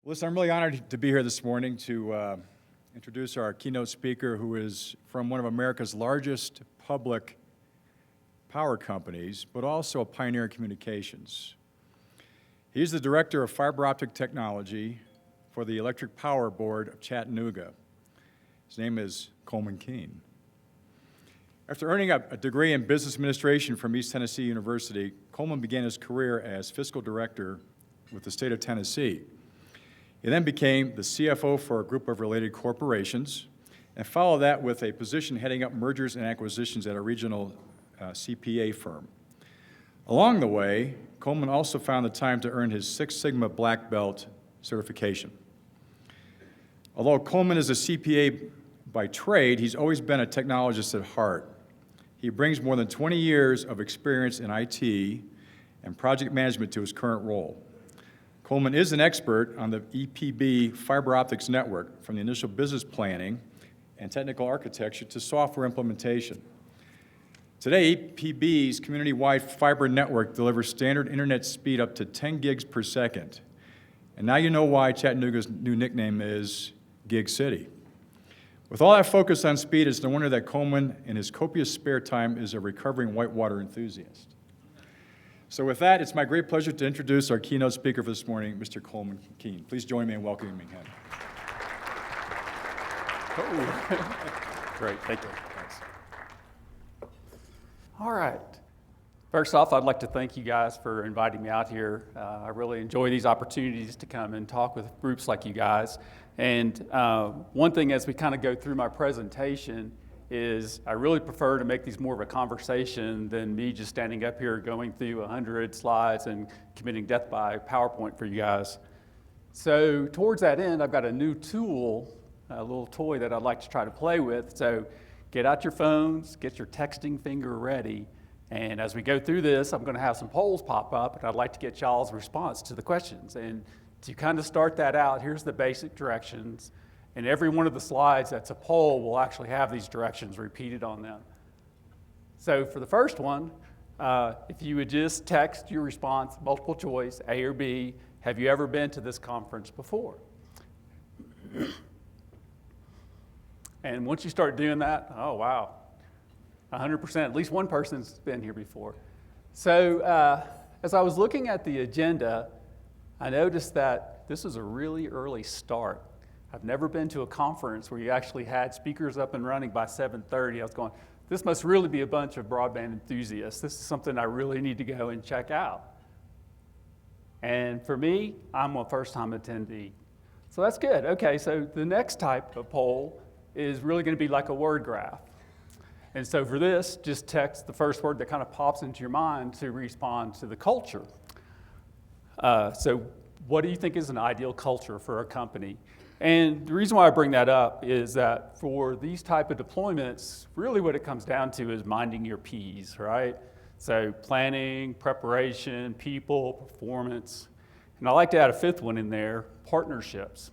Listen, I'm really honored to be here this morning to introduce our keynote speaker, who is from one of America's largest public power companies, but also a pioneer in communications. He's the director of fiber optic technology for the Electric Power Board of Chattanooga. His name is Colman Keane. After earning a degree in business administration from East Tennessee University, Colman began his career as fiscal director with the state of Tennessee. He then became the CFO for a group of related corporations and followed that with a position heading up mergers and acquisitions at a regional CPA firm. Along the way, Colman also found the time to earn his Six Sigma Black Belt certification. Although Colman is a CPA by trade, he's always been a technologist at heart. He brings more than 20 years of experience in IT and project management to his current role. Colman is an expert on the EPB fiber optics network, from the initial business planning and technical architecture to software implementation. Today, EPB's community-wide fiber network delivers standard internet speed up to 10 gigs per second. And now you know why Chattanooga's new nickname is Gig City. With all that focus on speed, it's no wonder that Colman, in his copious spare time, is a recovering whitewater enthusiast. So with that, it's my great pleasure to introduce our keynote speaker for this morning, Mr. Colman Keane. Please join me in welcoming him. Great, thank you. Thanks. All right. First off, I'd like to thank you guys for inviting me out here. I really enjoy these opportunities to come and talk with groups like you guys. And one thing as we kind of go through my presentation is I really prefer to make these more of a conversation than me just standing up here going through 100 slides and committing death by PowerPoint for you guys. So towards that end, I've got a new tool, a little toy that I'd like to try to play with. So get out your phones, get your texting finger ready, and as we go through this, I'm going to have some polls pop up, and I'd like to get y'all's response to the questions. And to kind of start that out, here's the basic directions. And every one of the slides that's a poll will actually have these directions repeated on them. So for the first one, if you would just text your response, multiple choice, A or B, have you ever been to this conference before? And once you start doing that, oh wow, 100%, at least one person's been here before. So as I was looking at the agenda, I noticed that this is a really early start. I've never been to a conference where you actually had speakers up and running by 7:30. I was going, this must really be a bunch of broadband enthusiasts. This is something I really need to go and check out. And for me, I'm a first-time attendee. So that's good. Okay, so the next type of poll is really going to be like a word graph. And so for this, just text the first word that kind of pops into your mind to respond to the culture. So what do you think is an ideal culture for a company? And the reason why I bring that up is that for these type of deployments, really what it comes down to is minding your P's, right? So planning, preparation, people, performance. And I like to add a fifth one in there, partnerships.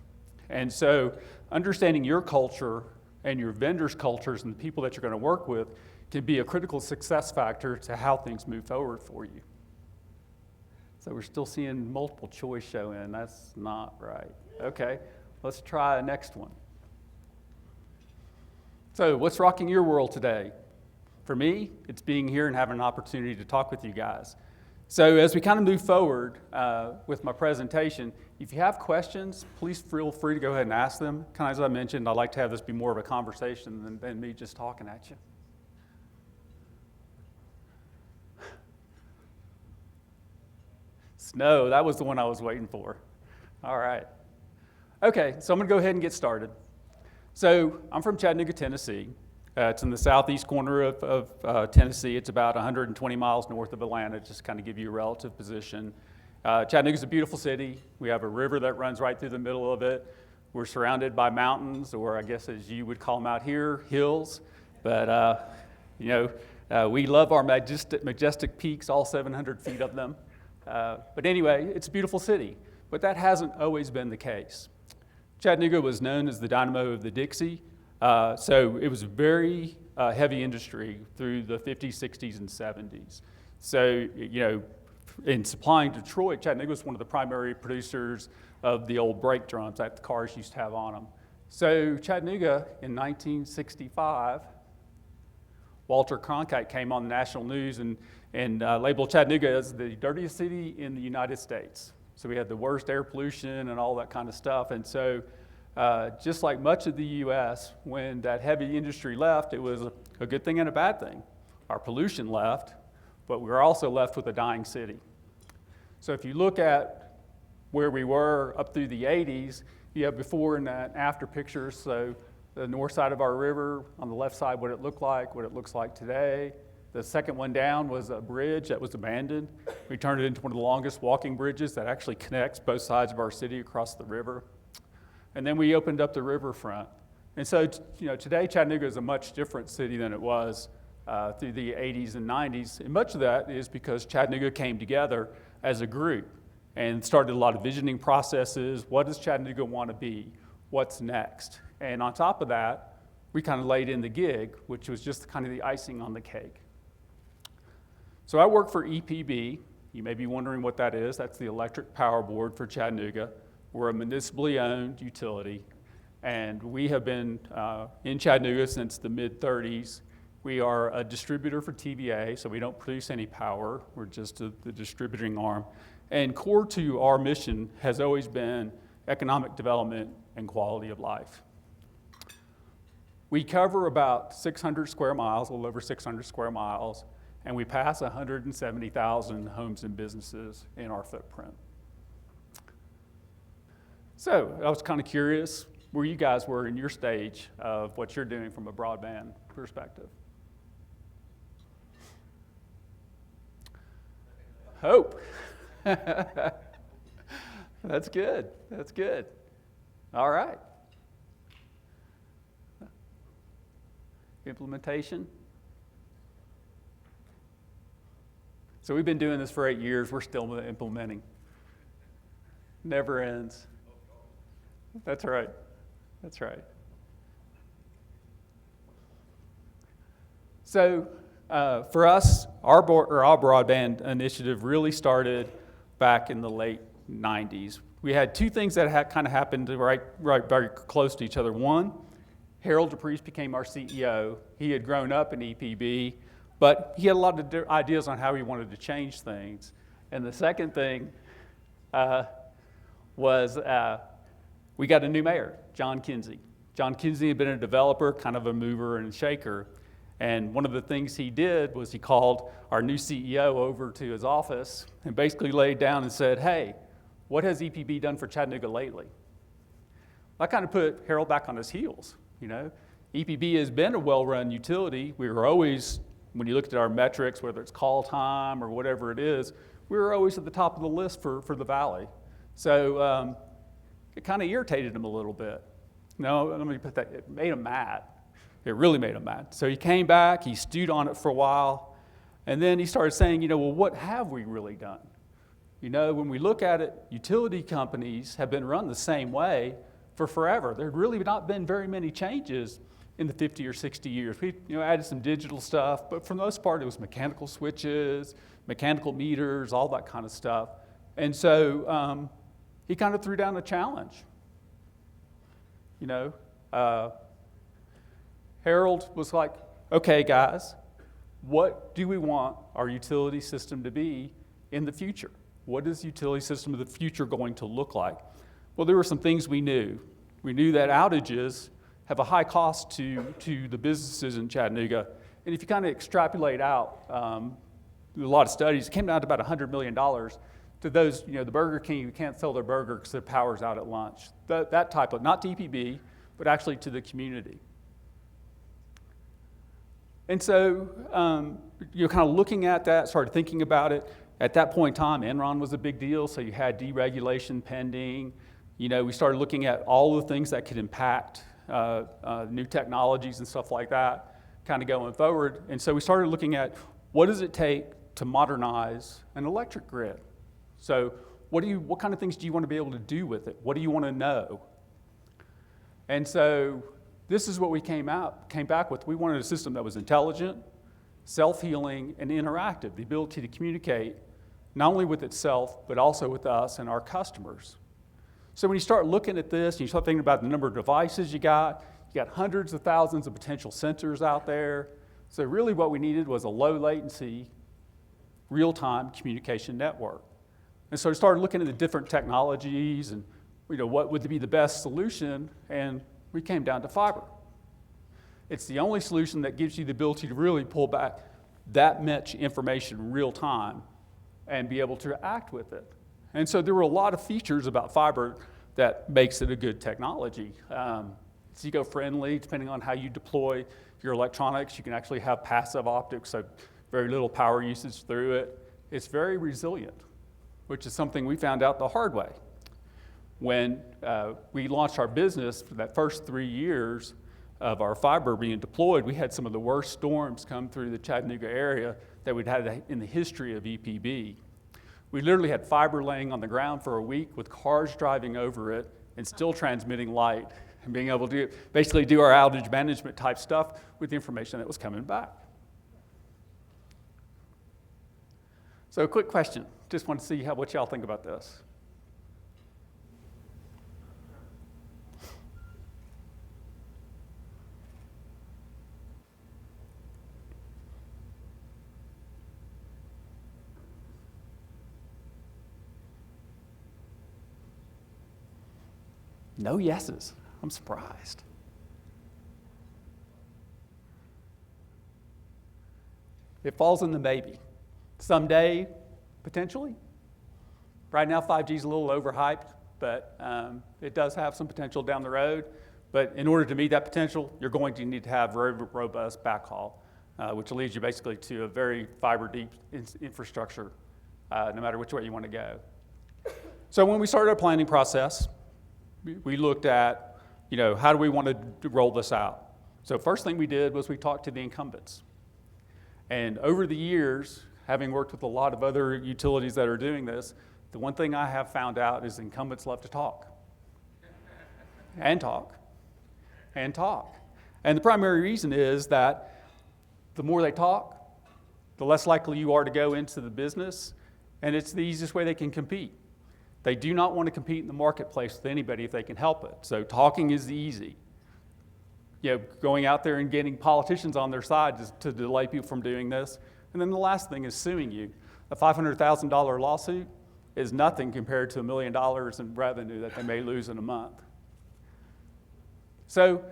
And so understanding your culture and your vendors' cultures and the people that you're going to work with can be a critical success factor to how things move forward for you. So we're still seeing multiple choice show in. That's not right. Okay. Let's try the next one. So what's rocking your world today? For me, it's being here and having an opportunity to talk with you guys. So as we kind of move forward with my presentation, if you have questions, please feel free to go ahead and ask them. Kind of as I mentioned, I'd like to have this be more of a conversation than me just talking at you. Snow, that was the one I was waiting for. All right. Okay, so I'm going to go ahead and get started. So I'm from Chattanooga, Tennessee. It's in the southeast corner of Tennessee. It's about 120 miles north of Atlanta, just to kind of give you a relative position. Chattanooga's a beautiful city. We have a river that runs right through the middle of it. We're surrounded by mountains, or I guess as you would call them out here, hills. But, we love our majestic peaks, all 700 feet of them. But anyway, it's a beautiful city. But that hasn't always been the case. Chattanooga was known as the dynamo of the Dixie, so it was a very heavy industry through the 50s, 60s, and 70s. So, in supplying Detroit, Chattanooga was one of the primary producers of the old brake drums that the cars used to have on them. So Chattanooga in 1965, Walter Cronkite came on the national news and labeled Chattanooga as the dirtiest city in the United States. So we had the worst air pollution and all that kind of stuff. And so just like much of the U.S., when that heavy industry left, it was a good thing and a bad thing. Our pollution left, but we were also left with a dying city. So if you look at where we were up through the 80s, you have before and after pictures. So the north side of our river, on the left side, what it looked like, what it looks like today. The second one down was a bridge that was abandoned. We turned it into one of the longest walking bridges that actually connects both sides of our city across the river. And then we opened up the riverfront. And so, today Chattanooga is a much different city than it was through the 80s and 90s. And much of that is because Chattanooga came together as a group and started a lot of visioning processes. What does Chattanooga want to be? What's next? And on top of that, we kind of laid in the gig, which was just kind of the icing on the cake. So I work for EPB. You may be wondering what that is. That's the Electric Power Board for Chattanooga. We're a municipally owned utility, and we have been in Chattanooga since the mid-30s. We are a distributor for TVA, so we don't produce any power. We're just the distributing arm. And core to our mission has always been economic development and quality of life. We cover about 600 square miles, a little over 600 square miles, and we pass 170,000 homes and businesses in our footprint. So I was kind of curious where you guys were in your stage of what you're doing from a broadband perspective. Hope. That's good. That's good. All right. Implementation. So we've been doing this for 8 years. We're still implementing. Never ends. That's right. That's right. So for us, our broadband initiative really started back in the late 90s. We had two things that had kind of happened right very close to each other. One, Harold DePriest became our CEO. He had grown up in EPB, but he had a lot of ideas on how he wanted to change things. And the second thing was we got a new mayor, John Kinsey. John Kinsey had been a developer, kind of a mover and shaker. And one of the things he did was he called our new CEO over to his office and basically laid down and said, hey, what has EPB done for Chattanooga lately? That kind of put Harold back on his heels. EPB has been a well-run utility. We were always, when you looked at our metrics, whether it's call time or whatever it is, we were always at the top of the list for the valley. So it kind of irritated him a little bit. No, let me put that, it made him mad. It really made him mad. So he came back, he stewed on it for a while, and then he started saying, well, what have we really done? When we look at it, utility companies have been run the same way for forever. There have really not been very many changes in the 50 or 60 years. We added some digital stuff, but for the most part, it was mechanical switches, mechanical meters, all that kind of stuff. And so he kind of threw down a challenge. Harold was like, okay, guys, what do we want our utility system to be in the future? What is the utility system of the future going to look like? Well, there were some things we knew. We knew that outages have a high cost to the businesses in Chattanooga. And if you kind of extrapolate out, a lot of studies, it came down to about $100 million to those, the Burger King who can't sell their burger because their power's out at lunch. That type of, not to EPB, but actually to the community. And so you're kind of looking at that, started thinking about it. At that point in time, Enron was a big deal, so you had deregulation pending. We started looking at all the things that could impact new technologies and stuff like that, kind of going forward. And so we started looking at what does it take to modernize an electric grid? So what kind of things do you want to be able to do with it? What do you want to know? And so this is what we came back with. We wanted a system that was intelligent, self-healing, and interactive, the ability to communicate not only with itself, but also with us and our customers. So when you start looking at this and you start thinking about the number of devices you got hundreds of thousands of potential sensors out there. So really what we needed was a low latency, real-time communication network. And so we started looking at the different technologies and what would be the best solution, and we came down to fiber. It's the only solution that gives you the ability to really pull back that much information in real time and be able to act with it. And so there were a lot of features about fiber that makes it a good technology. It's eco-friendly, depending on how you deploy your electronics. You can actually have passive optics, so very little power usage through it. It's very resilient, which is something we found out the hard way. When we launched our business, for that first 3 years of our fiber being deployed, we had some of the worst storms come through the Chattanooga area that we'd had in the history of EPB. We literally had fiber laying on the ground for a week with cars driving over it and still transmitting light and being able to basically do our outage management type stuff with the information that was coming back. So a quick question. Just want to see what y'all think about this. No yeses. I'm surprised. It falls in the maybe. Someday, potentially. Right now, 5G is a little overhyped, but it does have some potential down the road. But in order to meet that potential, you're going to need to have very robust backhaul, which leads you basically to a very fiber-deep infrastructure, no matter which way you want to go. So when we started our planning process, we looked at, how do we want to roll this out? So first thing we did was we talked to the incumbents. And over the years, having worked with a lot of other utilities that are doing this, the one thing I have found out is incumbents love to talk. And talk. And talk. And the primary reason is that the more they talk, the less likely you are to go into the business, and it's the easiest way they can compete. They do not want to compete in the marketplace with anybody if they can help it. So talking is easy. Going out there and getting politicians on their side to delay people from doing this. And then the last thing is suing you. A $500,000 lawsuit is nothing compared to $1 million in revenue that they may lose in a month. So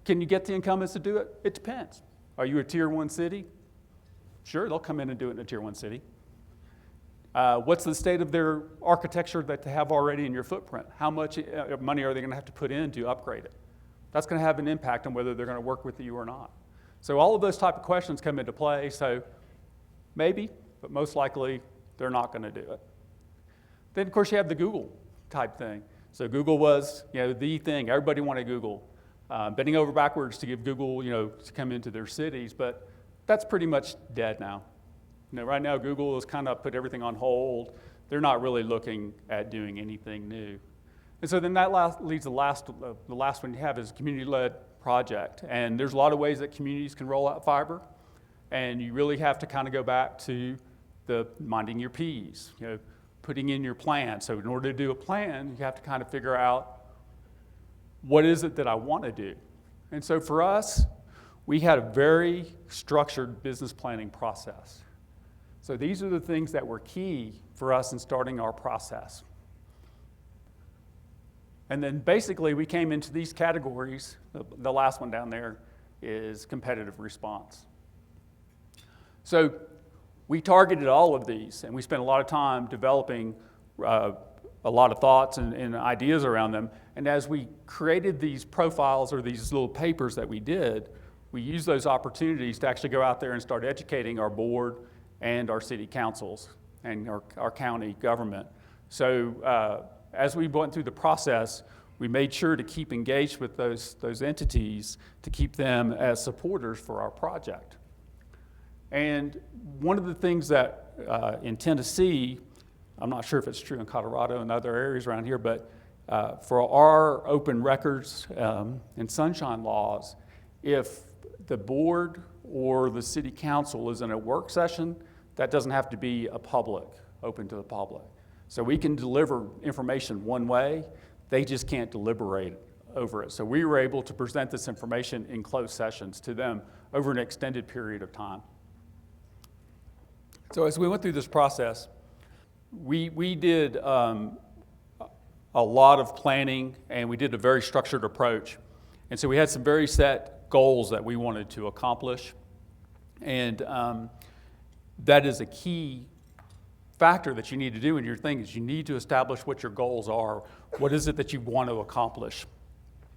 can you get the incumbents to do it? It depends. Are you a tier 1 city? Sure, they'll come in and do it in a tier 1 city. What's the state of their architecture that they have already in your footprint? How much money are they going to have to put in to upgrade it? That's going to have an impact on whether they're going to work with you or not. So all of those type of questions come into play. So maybe, but most likely they're not going to do it. Then, of course, you have the Google type thing. So Google was, the thing. Everybody wanted Google. Bending over backwards to give Google, to come into their cities, but that's pretty much dead now. Right now, Google has kind of put everything on hold. They're not really looking at doing anything new. And so then that leads the last one you have is a community-led project. And there's a lot of ways that communities can roll out fiber. And you really have to kind of go back to the minding your P's, putting in your plan. So in order to do a plan, you have to kind of figure out what is it that I want to do. And so for us, we had a very structured business planning process. So these are the things that were key for us in starting our process. And then basically we came into these categories. The last one down there is competitive response. So we targeted all of these, and we spent a lot of time developing a lot of thoughts and ideas around them. And as we created these profiles or these little papers that we did, we used those opportunities to actually go out there and start educating our board and our city councils and our county government. So as we went through the process, we made sure to keep engaged with those entities to keep them as supporters for our project. And one of the things that in Tennessee, I'm not sure if it's true in Colorado and other areas around here, but for our open records and sunshine laws, if the board or the city council is in a work session, that doesn't have to be a public open to the public. So we can deliver information one way, they just can't deliberate over it. So we were able to present this information in closed sessions to them over an extended period of time. So as we went through this process, we did a lot of planning, and we did a very structured approach. And so we had some very set goals that we wanted to accomplish. And that is a key factor that you need to do in your thing, is you need to establish what your goals are. What is it that you want to accomplish?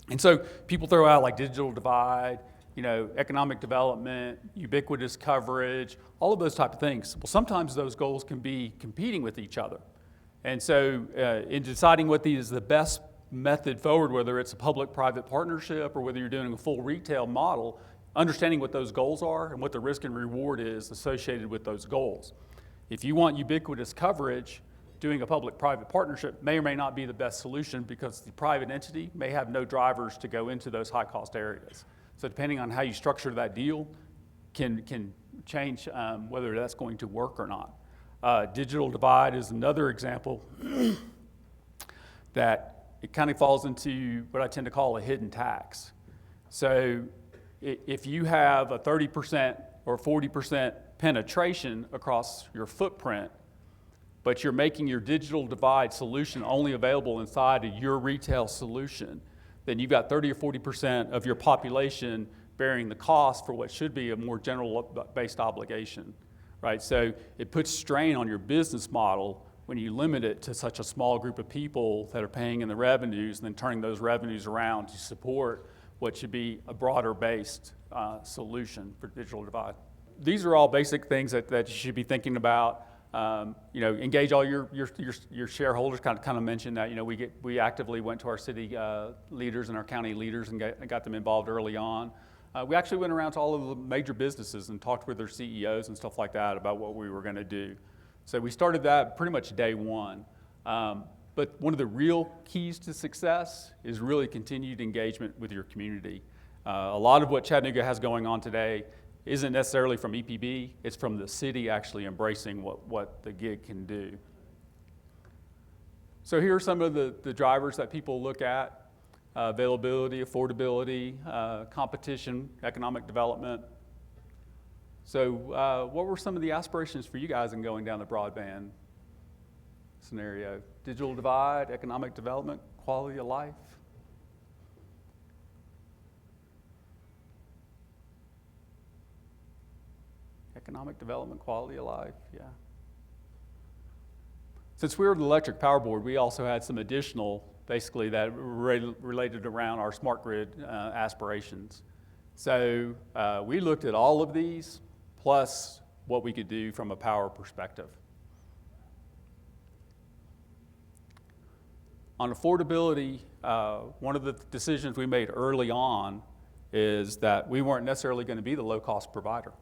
And so people throw out like digital divide, economic development, ubiquitous coverage, all of those type of things. Well, sometimes those goals can be competing with each other. And so in deciding what is the best method forward, whether it's a public-private partnership or whether you're doing a full retail model, understanding what those goals are and what the risk and reward is associated with those goals. If you want ubiquitous coverage, doing a public-private partnership may or may not be the best solution, because the private entity may have no drivers to go into those high-cost areas. So depending on how you structure that deal can change whether that's going to work or not. Digital divide is another example that it kind of falls into what I tend to call a hidden tax. So if you have a 30% or 40% penetration across your footprint, but you're making your digital divide solution only available inside of your retail solution, then you've got 30 or 40% of your population bearing the cost for what should be a more general-based obligation, right? So it puts strain on your business model when you limit it to such a small group of people that are paying in the revenues and then turning those revenues around to support what should be a broader-based solution for digital divide. These are all basic things that you should be thinking about. Engage all your shareholders. Kind of mentioned that. We actively went to our city leaders and our county leaders and got them involved early on. We actually went around to all of the major businesses and talked with their CEOs and stuff like that about what we were going to do. So we started that pretty much day one. But one of the real keys to success is really continued engagement with your community. A lot of what Chattanooga has going on today isn't necessarily from EPB, it's from the city actually embracing what the gig can do. So here are some of the drivers that people look at: availability, affordability, competition, economic development. So what were some of the aspirations for you guys in going down the broadband scenario? Digital divide, economic development, quality of life? Economic development, quality of life, yeah. Since we were the electric power board, we also had some additional, basically, that related around our smart grid aspirations. So we looked at all of these, plus what we could do from a power perspective. On affordability, one of the decisions we made early on is that we weren't necessarily going to be the low-cost provider.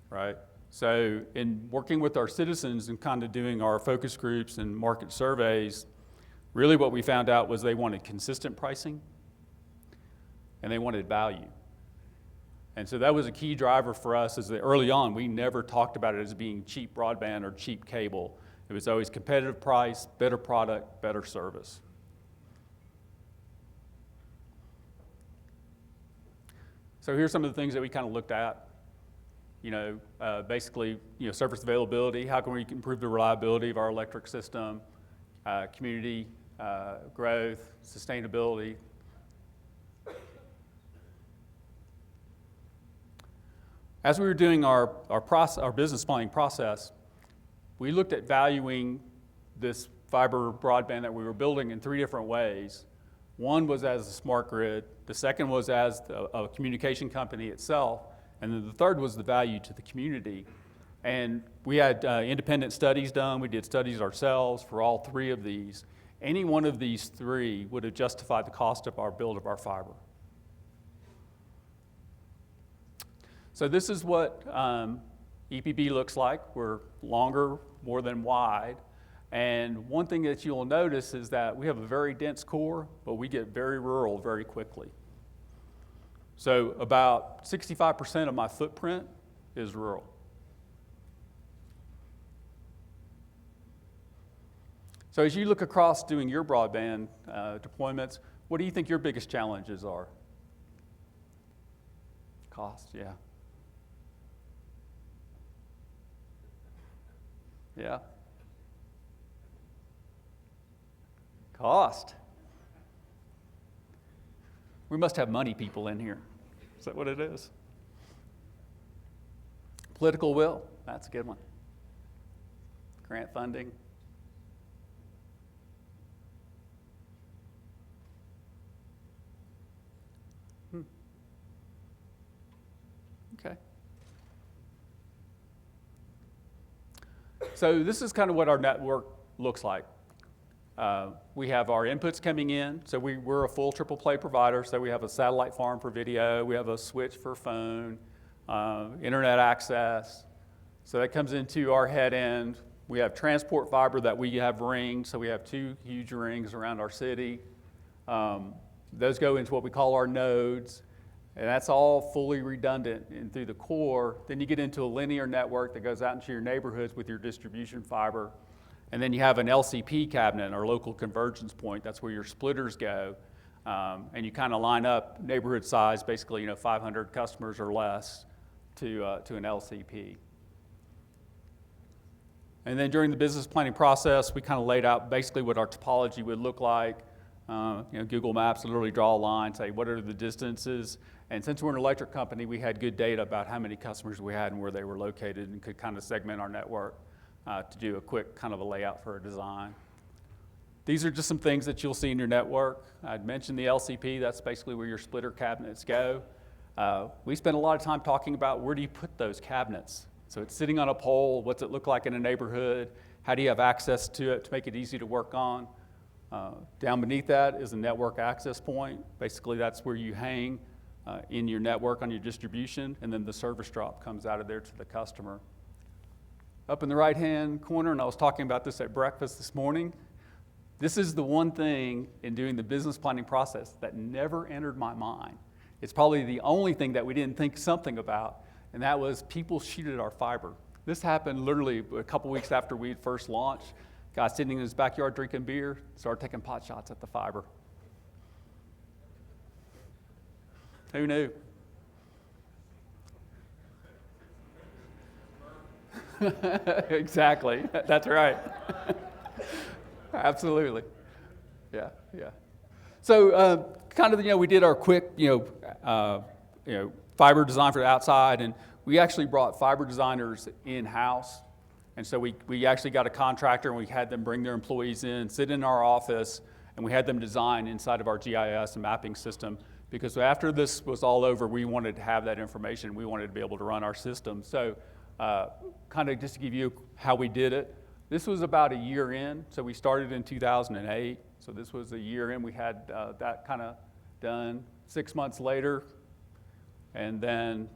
Right? So in working with our citizens and kind of doing our focus groups and market surveys, really what we found out was they wanted consistent pricing and they wanted value. And so that was a key driver for us, is that early on we never talked about it as being cheap broadband or cheap cable. It was always competitive price, better product, better service. So here's some of the things that we kind of looked at. Basically, service availability. How can we improve the reliability of our electric system? Community growth, sustainability. As we were doing our business planning process, we looked at valuing this fiber broadband that we were building in 3 different ways. One was as a smart grid. The second was as a communication company itself. And then the third was the value to the community. And we had independent studies done. We did studies ourselves for all 3 of these. Any one of these 3 would have justified the cost of our build of our fiber. So this is what EPB looks like. We're longer, more than wide. And one thing that you'll notice is that we have a very dense core, but we get very rural very quickly. So about 65% of my footprint is rural. So as you look across doing your broadband deployments, what do you think your biggest challenges are? Cost, yeah. Yeah. Cost. We must have money people in here. Is that what it is? Political will, that's a good one. Grant funding. Okay. So this is kind of what our network looks like. We have our inputs coming in, so we're a full triple play provider, so we have a satellite farm for video, we have a switch for phone, internet access, so that comes into our head end. We have transport fiber that we have rings, so we have 2 huge rings around our city. Those go into what we call our nodes, and that's all fully redundant and through the core. Then you get into a linear network that goes out into your neighborhoods with your distribution fiber. And then you have an LCP cabinet, our local convergence point. That's where your splitters go. And you kind of line up neighborhood size, basically 500 customers or less to an LCP. And then during the business planning process, we kind of laid out basically what our topology would look like. Google Maps literally draw a line, say what are the distances. And since we're an electric company, we had good data about how many customers we had and where they were located and could kind of segment our network to do a quick kind of a layout for a design. These are just some things that you'll see in your network. I'd mentioned the LCP, that's basically where your splitter cabinets go. We spend a lot of time talking about where do you put those cabinets. So it's sitting on a pole, what's it look like in a neighborhood, how do you have access to it to make it easy to work on. Down beneath that is a network access point. Basically that's where you hang in your network on your distribution, and then the service drop comes out of there to the customer. Up in the right-hand corner, and I was talking about this at breakfast this morning, this is the one thing in doing the business planning process that never entered my mind. It's probably the only thing that we didn't think something about, and that was people sheeted our fiber. This happened literally a couple weeks after we had first launched. Guy sitting in his backyard drinking beer, started taking pot shots at the fiber. Who knew? Exactly, that's right. Absolutely, yeah. So kind of, we did our quick, fiber design for the outside, and we actually brought fiber designers in-house. And so we actually got a contractor, and we had them bring their employees in, sit in our office, and we had them design inside of our GIS and mapping system, because after this was all over, we wanted to have that information. We wanted to be able to run our system. So kind of just to give you how we did it, this was about a year in. So we started in 2008. So this was a year in. We had that kind of done 6 months later. And then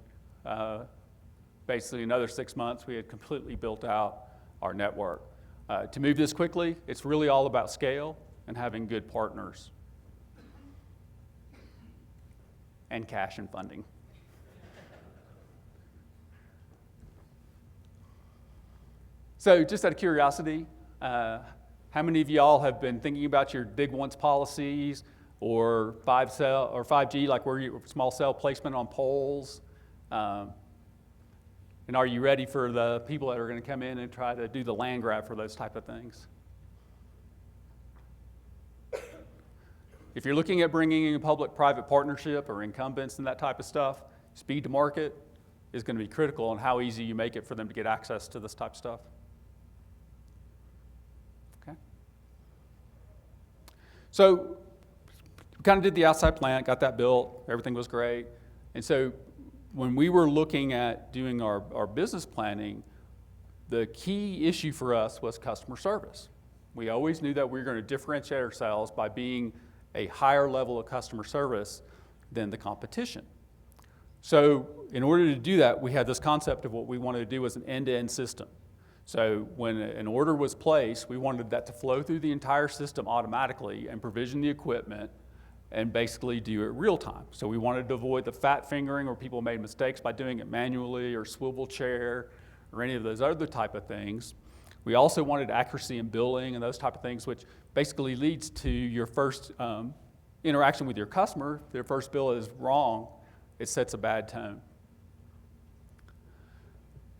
basically another 6 months, we had completely built out our network. To move this quickly, it's really all about scale and having good partners and cash and funding. So just out of curiosity, how many of y'all have been thinking about your big once policies or 5G, like where you small cell placement on poles? And are you ready for the people that are going to come in and try to do the land grab for those type of things? If you're looking at bringing in a public-private partnership or incumbents and that type of stuff, speed to market is going to be critical on how easy you make it for them to get access to this type of stuff. Okay. So we kind of did the outside plant, got that built, everything was great. And so when we were looking at doing our business planning, the key issue for us was customer service. We always knew that we were going to differentiate ourselves by being a higher level of customer service than the competition. So in order to do that, we had this concept of what we wanted to do as an end-to-end system. So when an order was placed, we wanted that to flow through the entire system automatically and provision the equipment and basically do it real time. So we wanted to avoid the fat fingering where people made mistakes by doing it manually or swivel chair or any of those other type of things. We also wanted accuracy in billing and those type of things, which basically leads to your first interaction with your customer. If their first bill is wrong, it sets a bad tone.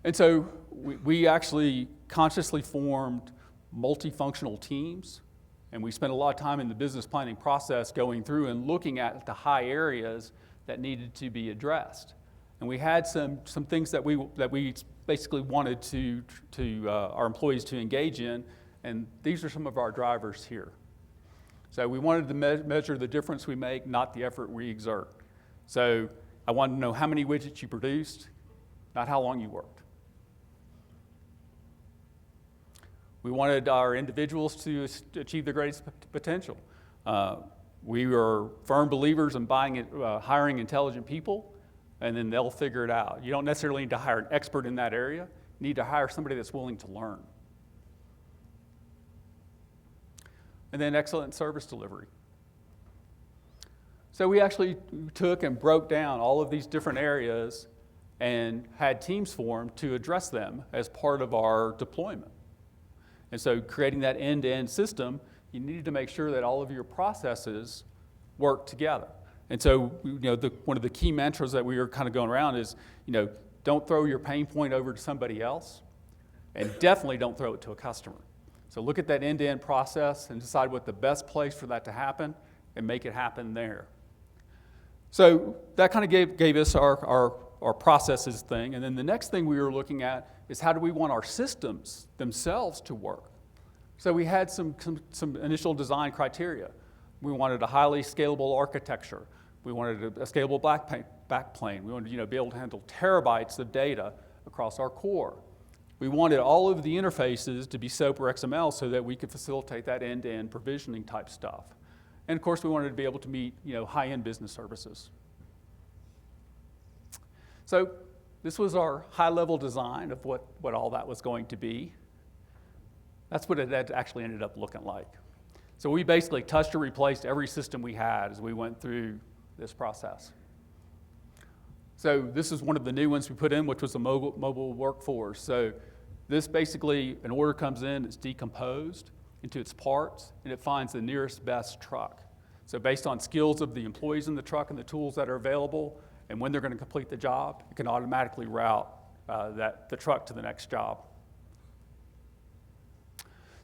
And so we actually consciously formed multifunctional teams, and we spent a lot of time in the business planning process going through and looking at the high areas that needed to be addressed. And we had some things that we basically wanted our employees to engage in, and these are some of our drivers here. So we wanted to measure the difference we make, not the effort we exert. So I wanted to know how many widgets you produced, not how long you worked. We wanted our individuals to achieve their greatest potential. We were firm believers in hiring intelligent people, and then they'll figure it out. You don't necessarily need to hire an expert in that area. You need to hire somebody that's willing to learn. And then excellent service delivery. So we actually took and broke down all of these different areas and had teams formed to address them as part of our deployment. And so creating that end-to-end system, you needed to make sure that all of your processes work together. And so, one of the key mantras that we were kind of going around is, don't throw your pain point over to somebody else, and definitely don't throw it to a customer. So look at that end-to-end process and decide what the best place for that to happen and make it happen there. So that kind of gave us our processes thing. And then the next thing we were looking at is how do we want our systems themselves to work? So we had some initial design criteria. We wanted a highly scalable architecture. We wanted a scalable backplane. We wanted to be able to handle terabytes of data across our core. We wanted all of the interfaces to be SOAP or XML so that we could facilitate that end-to-end provisioning type stuff. And of course, we wanted to be able to meet high-end business services. So this was our high-level design of what all that was going to be. That's what it actually ended up looking like. So we basically touched or replaced every system we had as we went through this process. So this is one of the new ones we put in, which was the mobile workforce. So this basically, an order comes in, it's decomposed into its parts, and it finds the nearest best truck. So based on skills of the employees in the truck and the tools that are available, and when they're going to complete the job, it can automatically route the truck to the next job.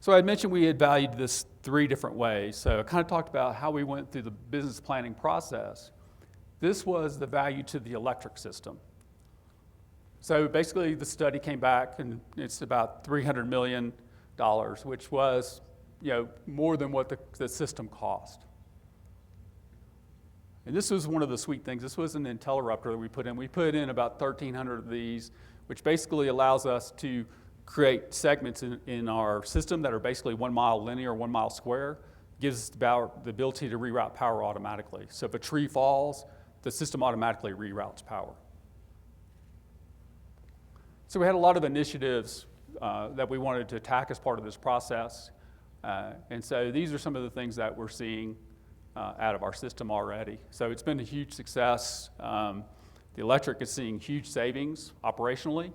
So I had mentioned we had valued this 3 different ways. So I kind of talked about how we went through the business planning process. This was the value to the electric system. So basically the study came back and it's about $300 million, which was more than what the system cost. And this was one of the sweet things. This was an interrupter that we put in. We put in about 1,300 of these, which basically allows us to create segments in our system that are basically 1 mile linear, 1 mile square. Gives us the ability to reroute power automatically. So if a tree falls, the system automatically reroutes power. So we had a lot of initiatives that we wanted to attack as part of this process. And so these are some of the things that we're seeing out of our system already. So it's been a huge success. The electric is seeing huge savings operationally,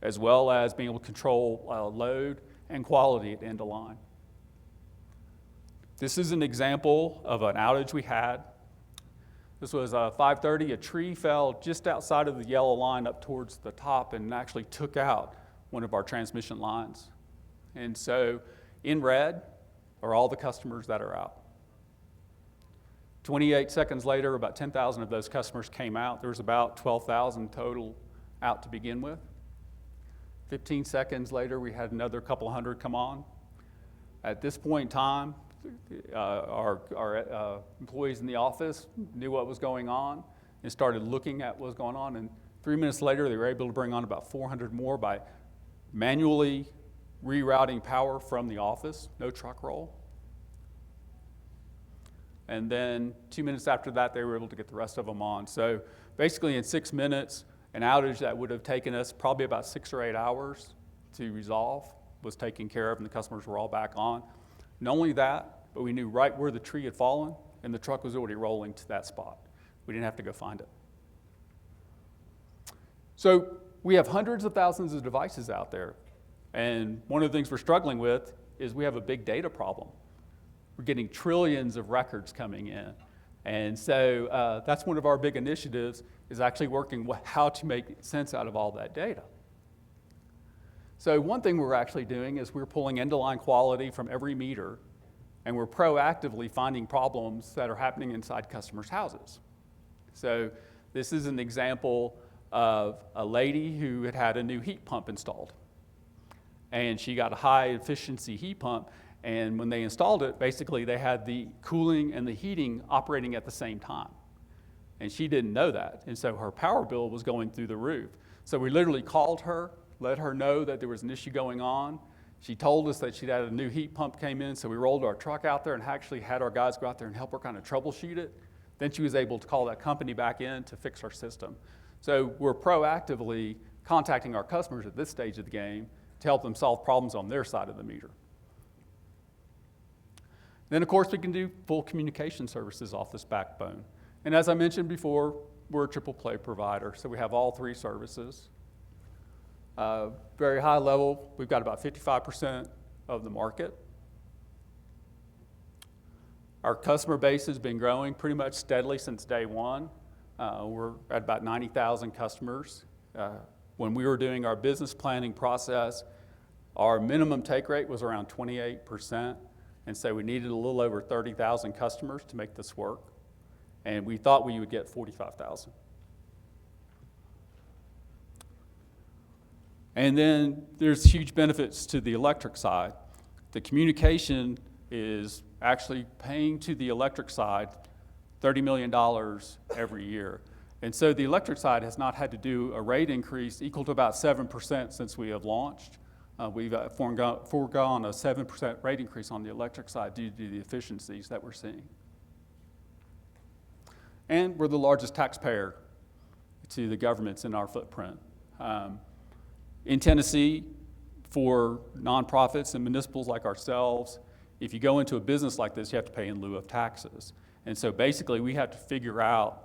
as well as being able to control load and quality at end of line. This is an example of an outage we had. This was 5:30, a tree fell just outside of the yellow line up towards the top and actually took out one of our transmission lines. And so in red are all the customers that are out. 28 seconds later, about 10,000 of those customers came out. There was about 12,000 total out to begin with. 15 seconds later, we had another couple hundred come on. At this point in time, our employees in the office knew what was going on and started looking at what was going on. And 3 minutes later, they were able to bring on about 400 more by manually rerouting power from the office, no truck roll. And then 2 minutes after that, they were able to get the rest of them on. So basically in 6 minutes, an outage that would have taken us probably about 6 or 8 hours to resolve was taken care of, and the customers were all back on. Not only that, but we knew right where the tree had fallen, and the truck was already rolling to that spot. We didn't have to go find it. So we have hundreds of thousands of devices out there. And one of the things we're struggling with is we have a big data problem. We're getting trillions of records coming in. And so that's one of our big initiatives, is actually working how to make sense out of all that data. So one thing we're actually doing is we're pulling end-to-line quality from every meter, and we're proactively finding problems that are happening inside customers' houses. So this is an example of a lady who had a new heat pump installed. And she got a high efficiency heat pump, and when they installed it, basically they had the cooling and the heating operating at the same time. And she didn't know that, and so her power bill was going through the roof. So we literally called her, let her know that there was an issue going on. She told us that she'd had a new heat pump came in, so we rolled our truck out there and actually had our guys go out there and help her kind of troubleshoot it. Then she was able to call that company back in to fix our system. So we're proactively contacting our customers at this stage of the game to help them solve problems on their side of the meter. Then, of course, we can do full communication services off this backbone. And as I mentioned before, we're a triple play provider, so we have all three services. Very high level, we've got about 55% of the market. Our customer base has been growing pretty much steadily since day one. We're at about 90,000 customers. When we were doing our business planning process, our minimum take rate was around 28%, and so we needed a little over 30,000 customers to make this work, and we thought we would get 45,000. And then there's huge benefits to the electric side. The communication is actually paying to the electric side $30 million every year. And so the electric side has not had to do a rate increase equal to about 7% since we have launched. We've foregone a 7% rate increase on the electric side due to the efficiencies that we're seeing. And we're the largest taxpayer to the governments in our footprint. In Tennessee, for nonprofits and municipals like ourselves, if you go into a business like this, you have to pay in lieu of taxes. And so basically, we have to figure out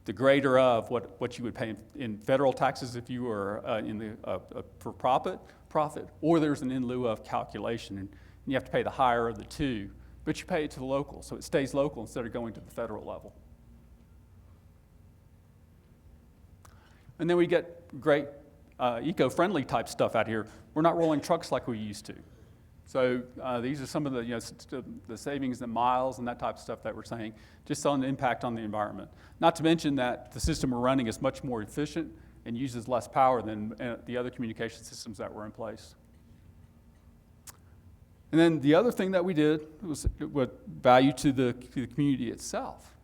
the greater of what you would pay in federal taxes if you were in the for profit, or there's an in lieu of calculation, and you have to pay the higher of the two, but you pay it to the local, so it stays local instead of going to the federal level. And then we get great eco-friendly type stuff out here. We're not rolling trucks like we used to. So these are some of the savings in miles and that type of stuff that we're saying, just on the impact on the environment. Not to mention that the system we're running is much more efficient and uses less power than the other communication systems that were in place. And then the other thing that we did was value to the community itself.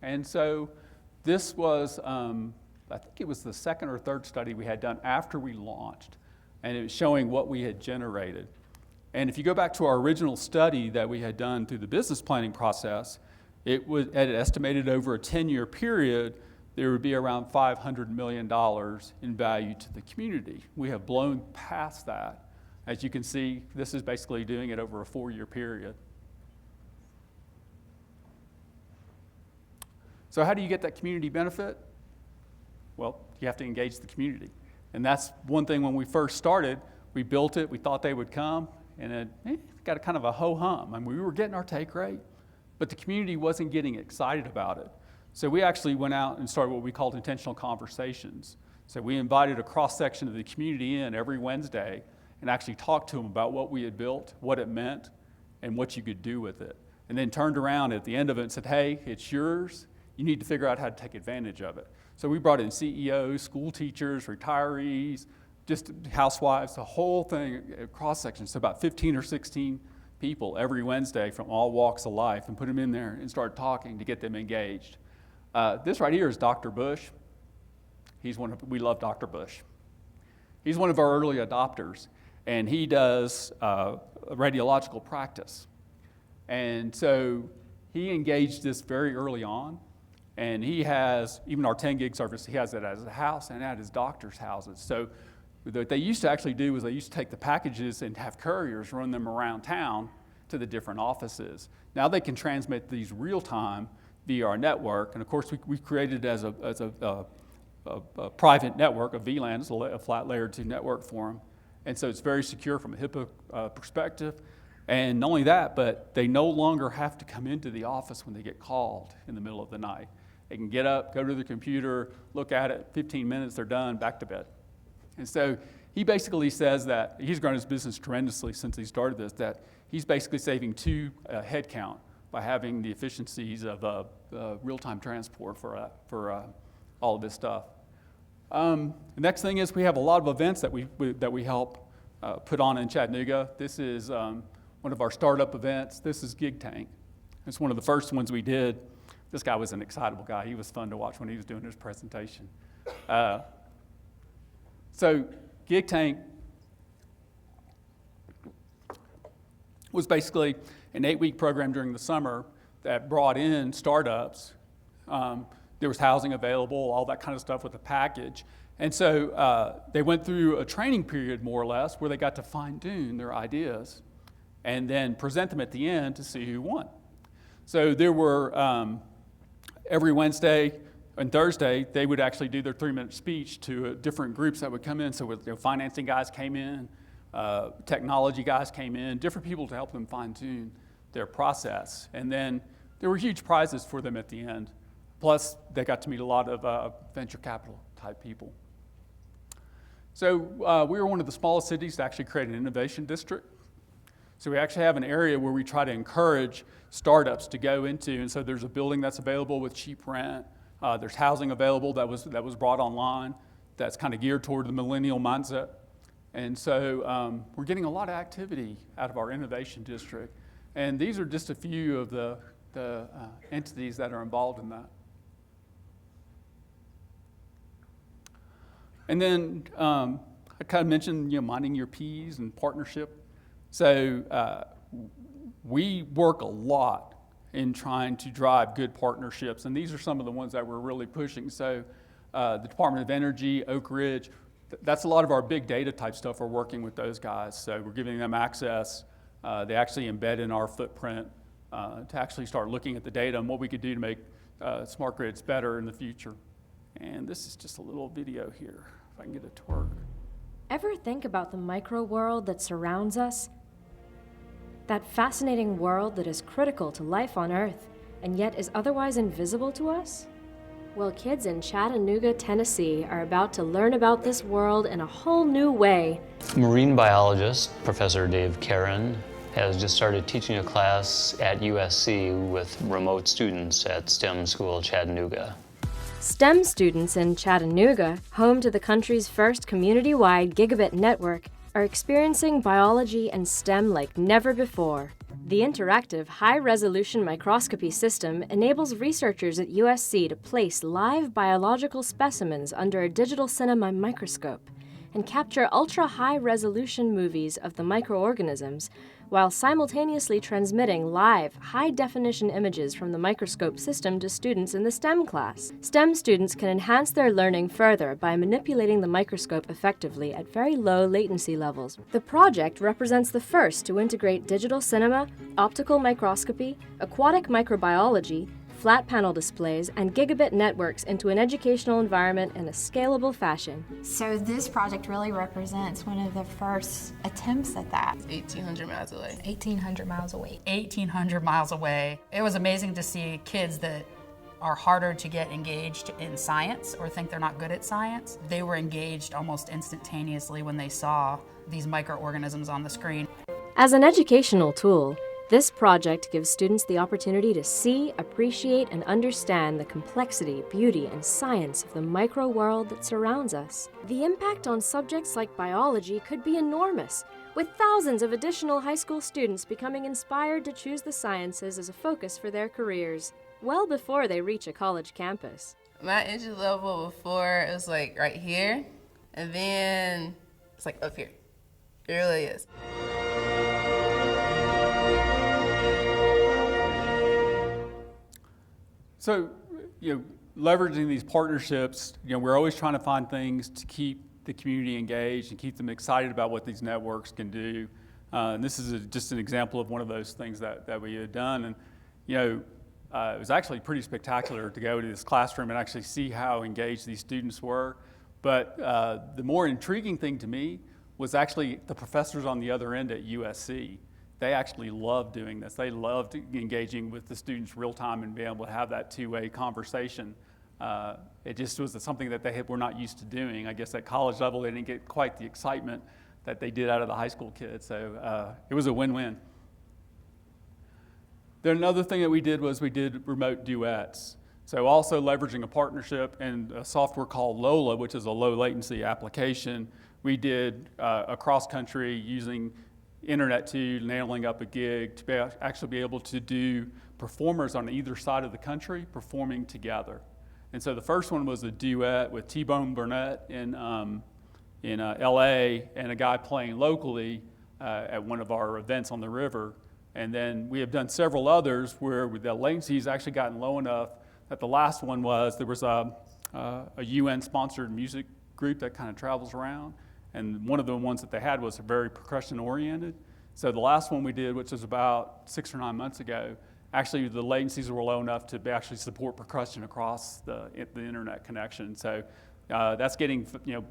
And so this was, I think it was the second or third study we had done after we launched, and it was showing what we had generated. And if you go back to our original study that we had done through the business planning process, it had estimated over a 10-year period, there would be around $500 million in value to the community. We have blown past that. As you can see, this is basically doing it over a 4-year period. So how do you get that community benefit? Well, you have to engage the community. And that's one thing when we first started, we built it, we thought they would come, and it got a kind of a ho-hum. I mean, we were getting our take rate, but the community wasn't getting excited about it. So we actually went out and started what we called intentional conversations. So we invited a cross-section of the community in every Wednesday and actually talked to them about what we had built, what it meant, and what you could do with it. And then turned around at the end of it and said, hey, it's yours. You need to figure out how to take advantage of it. So we brought in CEOs, school teachers, retirees, just housewives, the whole thing, cross-section. So about 15 or 16 people every Wednesday from all walks of life, and put them in there and start talking to get them engaged. This right here is Dr. Bush. We love Dr. Bush. He's one of our early adopters, and he does radiological practice. And so he engaged this very early on, and he has, even our 10 gig service, he has it at his house and at his doctor's houses. So what they used to actually do was they used to take the packages and have couriers run them around town to the different offices. Now they can transmit these real time via our network, and of course we've created as a private network, a VLAN, a flat layer 2 network for them. And so it's very secure from a HIPAA perspective. And not only that, but they no longer have to come into the office when they get called in the middle of the night. They can get up, go to the computer, look at it, 15 minutes, they're done, back to bed. And so he basically says that he's grown his business tremendously since he started this, that he's basically saving 2 headcount by having the efficiencies of real-time transport for all of this stuff. The next thing is we have a lot of events that we help put on in Chattanooga. This is one of our startup events. This is Gig Tank. It's one of the first ones we did. This guy was an excitable guy. He was fun to watch when he was doing his presentation. So Gig Tank was basically an 8-week program during the summer that brought in startups. There was housing available, all that kind of stuff with the package. And so they went through a training period, more or less, where they got to fine-tune their ideas and then present them at the end to see who won. So there were, every Wednesday and Thursday, they would actually do their 3-minute speech to different groups that would come in. So financing guys came in, technology guys came in, different people to help them fine-tune their process. And then there were huge prizes for them at the end. Plus, they got to meet a lot of venture capital type people. So we were one of the smallest cities to actually create an innovation district. So we actually have an area where we try to encourage startups to go into. And so there's a building that's available with cheap rent. There's housing available that was brought online that's kind of geared toward the millennial mindset. And so we're getting a lot of activity out of our innovation district. And these are just a few of the entities that are involved in that. And then I kind of mentioned, minding your P's and partnership. So we work a lot in trying to drive good partnerships, and these are some of the ones that we're really pushing. So the Department of Energy, Oak Ridge, that's a lot of our big data type stuff. We're working with those guys, so we're giving them access. They actually embed in our footprint to actually start looking at the data and what we could do to make smart grids better in the future. And this is just a little video here, if I can get it to work. Ever think about the micro world that surrounds us? That fascinating world that is critical to life on Earth and yet is otherwise invisible to us? Well, kids in Chattanooga, Tennessee are about to learn about this world in a whole new way. Marine biologist Professor Dave Karen has just started teaching a class at USC with remote students at STEM School Chattanooga. STEM students in Chattanooga, home to the country's first community-wide gigabit network, are experiencing biology and STEM like never before. The interactive high-resolution microscopy system enables researchers at USC to place live biological specimens under a digital cinema microscope and capture ultra-high-resolution movies of the microorganisms while simultaneously transmitting live, high-definition images from the microscope system to students in the STEM class. STEM students can enhance their learning further by manipulating the microscope effectively at very low latency levels. The project represents the first to integrate digital cinema, optical microscopy, aquatic microbiology, flat panel displays, and gigabit networks into an educational environment in a scalable fashion. So this project really represents one of the first attempts at that. 1,800 miles away. 1,800 miles away. 1,800 miles away. It was amazing to see kids that are harder to get engaged in science or think they're not good at science. They were engaged almost instantaneously when they saw these microorganisms on the screen. As an educational tool, this project gives students the opportunity to see, appreciate, and understand the complexity, beauty, and science of the micro world that surrounds us. The impact on subjects like biology could be enormous, with thousands of additional high school students becoming inspired to choose the sciences as a focus for their careers, well before they reach a college campus. My interest level before, it was like right here, and then it's like up here. It really is. So, leveraging these partnerships, we're always trying to find things to keep the community engaged and keep them excited about what these networks can do. And this is just an example of one of those things that we had done. And, it was actually pretty spectacular to go to this classroom and actually see how engaged these students were. But the more intriguing thing to me was actually the professors on the other end at USC. They actually loved doing this. They loved engaging with the students real time and being able to have that two-way conversation. It just was something that were not used to doing. I guess at college level, they didn't get quite the excitement that they did out of the high school kids. So it was a win-win. Then another thing that we did was we did remote duets. So also leveraging a partnership and a software called Lola, which is a low latency application. We did across country using internet to nailing up a gig to actually be able to do performers on either side of the country performing together. And so the first one was a duet with T-Bone Burnett in LA and a guy playing locally at one of our events on the river. And then we have done several others where the latency's actually gotten low enough that the last one was, there was a UN-sponsored music group that kind of travels around. And one of the ones that they had was very percussion-oriented. So the last one we did, which was about 6 or 9 months ago, actually the latencies were low enough to actually support percussion across the internet connection. So that's getting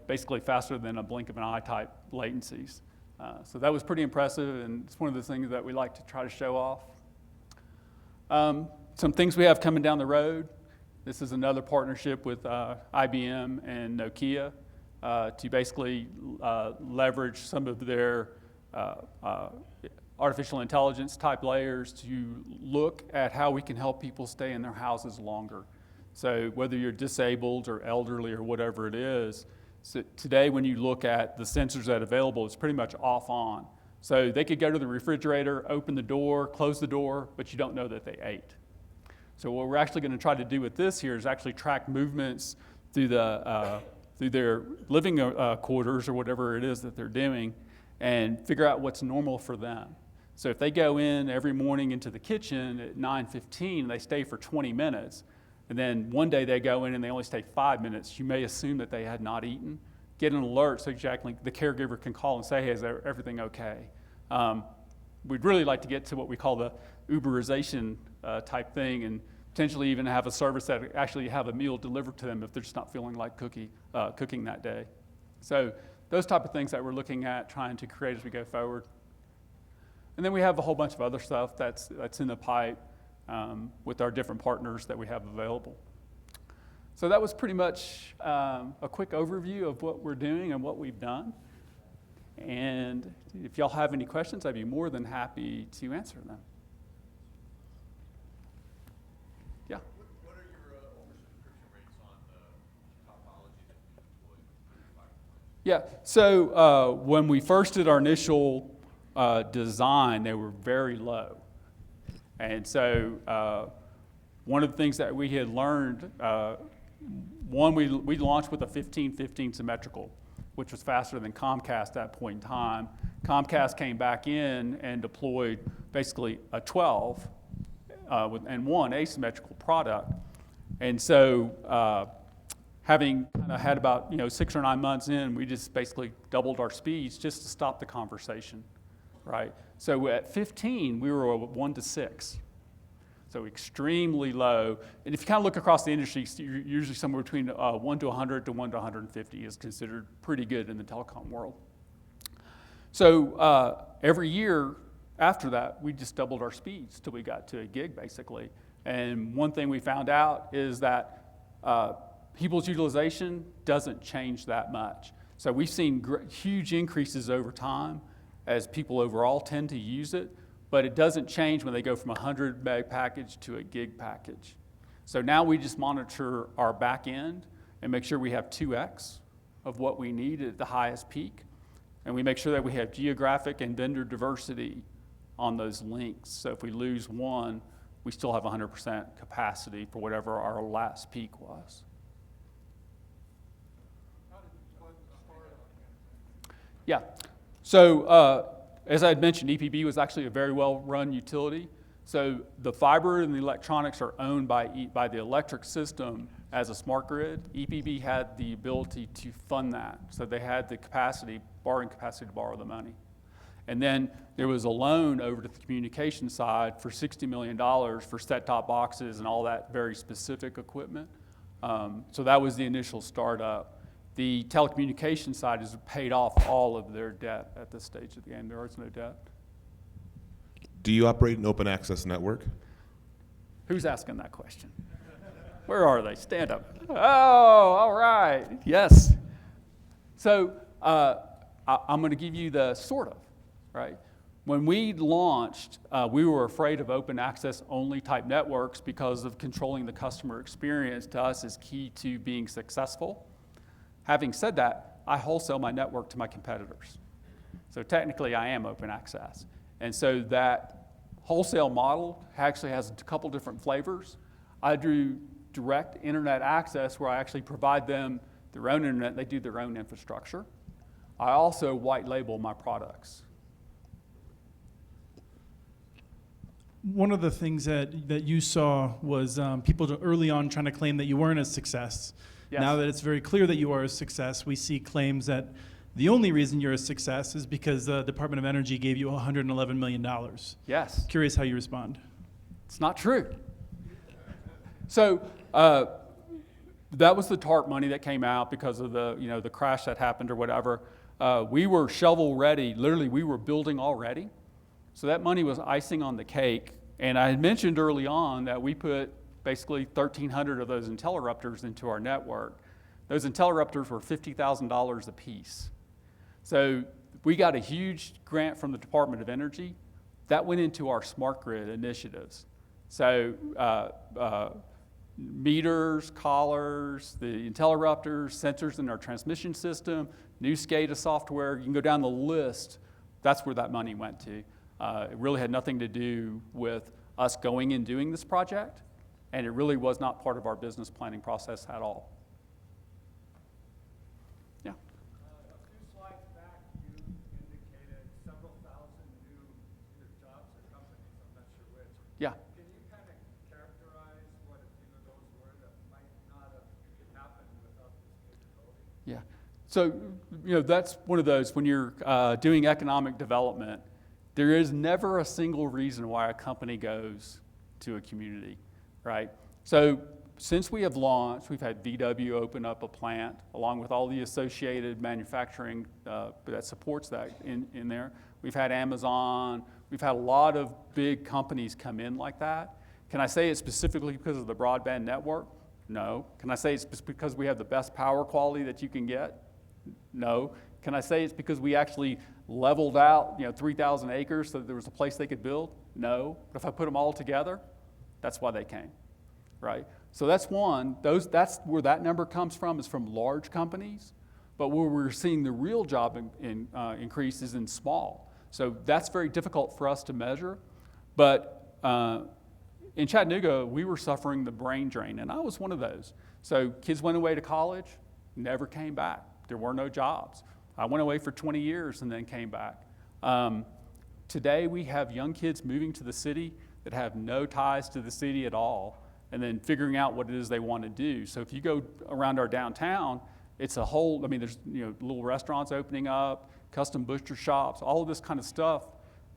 basically faster than a blink of an eye type latencies. So that was pretty impressive, and it's one of the things that we like to try to show off. Some things we have coming down the road. This is another partnership with IBM and Nokia to basically leverage some of their artificial intelligence type layers to look at how we can help people stay in their houses longer. So whether you're disabled or elderly or whatever it is, so today when you look at the sensors that are available, it's pretty much off on. So they could go to the refrigerator, open the door, close the door, but you don't know that they ate. So what we're actually going to try to do with this here is actually track movements through their living quarters or whatever it is that they're doing and figure out what's normal for them. So if they go in every morning into the kitchen at 9:15 and they stay for 20 minutes, and then one day they go in and they only stay 5 minutes, you may assume that they had not eaten. Get an alert so exactly the caregiver can call and say, hey, is everything okay? We'd really like to get to what we call the Uberization type thing and potentially even have a service that actually have a meal delivered to them if they're just not feeling like cooking that day. So those type of things that we're looking at trying to create as we go forward. And then we have a whole bunch of other stuff that's in the pipe with our different partners that we have available. So that was pretty much a quick overview of what we're doing and what we've done. And if y'all have any questions, I'd be more than happy to answer them. Yeah? What are your oversubscription rates on the topology that you deploy? Yeah, so when we first did our initial design, they were very low. And so one of the things that we had learned, one, we launched with a 15-15 symmetrical, which was faster than Comcast at that point in time. Comcast came back in and deployed basically a 12 and one asymmetrical product. And so having kind of had about 6 or 9 months in, we just basically doubled our speeds just to stop the conversation, right? So at 15, we were 1 to 6. So extremely low. And if you kind of look across the industry, you're usually somewhere between 1 to 100 to 1 to 150 is considered pretty good in the telecom world. So every year after that, we just doubled our speeds till we got to a gig, basically. And one thing we found out is that people's utilization doesn't change that much. So we've seen huge increases over time as people overall tend to use it, but it doesn't change when they go from a 100 meg package to a gig package. So now we just monitor our back end and make sure we have 2x of what we need at the highest peak. And we make sure that we have geographic and vendor diversity on those links. So if we lose one, we still have 100% capacity for whatever our last peak was. Yeah, so as I had mentioned, EPB was actually a very well-run utility. So the fiber and the electronics are owned by the electric system as a smart grid. EPB had the ability to fund that. So they had the borrowing capacity to borrow the money. And then there was a loan over to the communication side for $60 million for set-top boxes and all that very specific equipment. So that was the initial startup. The telecommunications side has paid off all of their debt at this stage of the game. There is no debt. Do you operate an open access network? Who's asking that question? Where are they? Stand up. Oh, all right. Yes. So I'm going to give you the sort of, right? When we launched, we were afraid of open access only type networks because of controlling the customer experience to us is key to being successful. Having said that, I wholesale my network to my competitors. So technically I am open access. And so that wholesale model actually has a couple different flavors. I do direct internet access where I actually provide them their own internet, they do their own infrastructure. I also white label my products. One of the things that you saw was people early on trying to claim that you weren't a success. Yes. Now that it's very clear that you are a success, we see claims that the only reason you're a success is because the Department of Energy gave you $111 million. Yes. Curious how you respond. It's not true. So that was the TARP money that came out because of the crash that happened or whatever. We were shovel ready. Literally, we were building already. So that money was icing on the cake. And I had mentioned early on that we put basically 1,300 of those interrupters into our network. Those interrupters were $50,000 a piece. So we got a huge grant from the Department of Energy. That went into our smart grid initiatives. So meters, collars, the interrupters, sensors in our transmission system, new SCADA software, you can go down the list. That's where that money went to. It really had nothing to do with us going and doing this project, and it really was not part of our business planning process at all. Yeah. A few slides back, you indicated several thousand new either jobs or companies, I'm not sure which. Yeah. Can you kind of characterize what a few of those were that might not have happened without this capability? Yeah. So, that's one of those, when you're doing economic development, there is never a single reason why a company goes to a community, right? So since we have launched, we've had VW open up a plant along with all the associated manufacturing that supports that in there. We've had Amazon, we've had a lot of big companies come in like that. Can I say it's specifically because of the broadband network? No. Can I say it's because we have the best power quality that you can get? No. Can I say it's because we actually leveled out 3,000 acres so that there was a place they could build? No. But if I put them all together, that's why they came, right? So that's one. That's where that number comes from, is from large companies. But where we're seeing the real job increase is in small. So that's very difficult for us to measure. But in Chattanooga, we were suffering the brain drain, and I was one of those. So kids went away to college, never came back. There were no jobs. I went away for 20 years and then came back. Today, we have young kids moving to the city that have no ties to the city at all, and then figuring out what it is they want to do. So if you go around our downtown, it's a whole, there's little restaurants opening up, custom butcher shops, all of this kind of stuff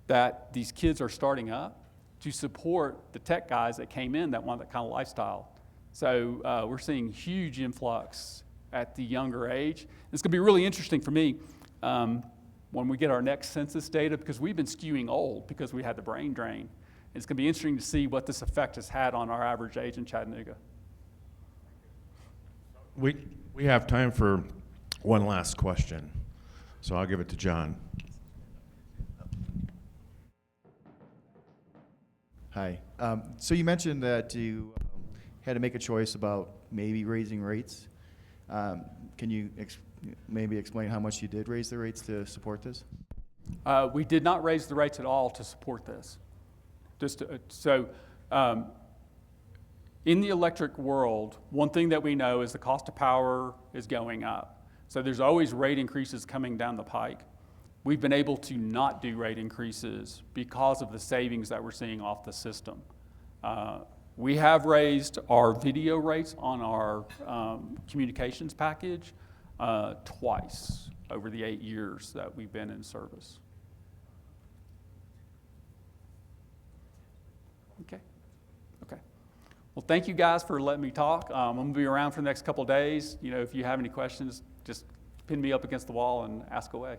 that these kids are starting up to support the tech guys that came in that want that kind of lifestyle. So we're seeing huge influx at the younger age. It's going to be really interesting for me when we get our next census data, because we've been skewing old because we had the brain drain. It's going to be interesting to see what this effect has had on our average age in Chattanooga. We have time for one last question, so I'll give it to John. Hi. So you mentioned that you had to make a choice about maybe raising rates. Can you maybe explain how much you did raise the rates to support this? We did not raise the rates at all to support this. In the electric world, one thing that we know is the cost of power is going up. So there's always rate increases coming down the pike. We've been able to not do rate increases because of the savings that we're seeing off the system. We have raised our video rates on our communications package twice over the 8 years that we've been in service. Okay. Well, thank you guys for letting me talk. I'm going to be around for the next couple of days. You know, if you have any questions, just pin me up against the wall and ask away.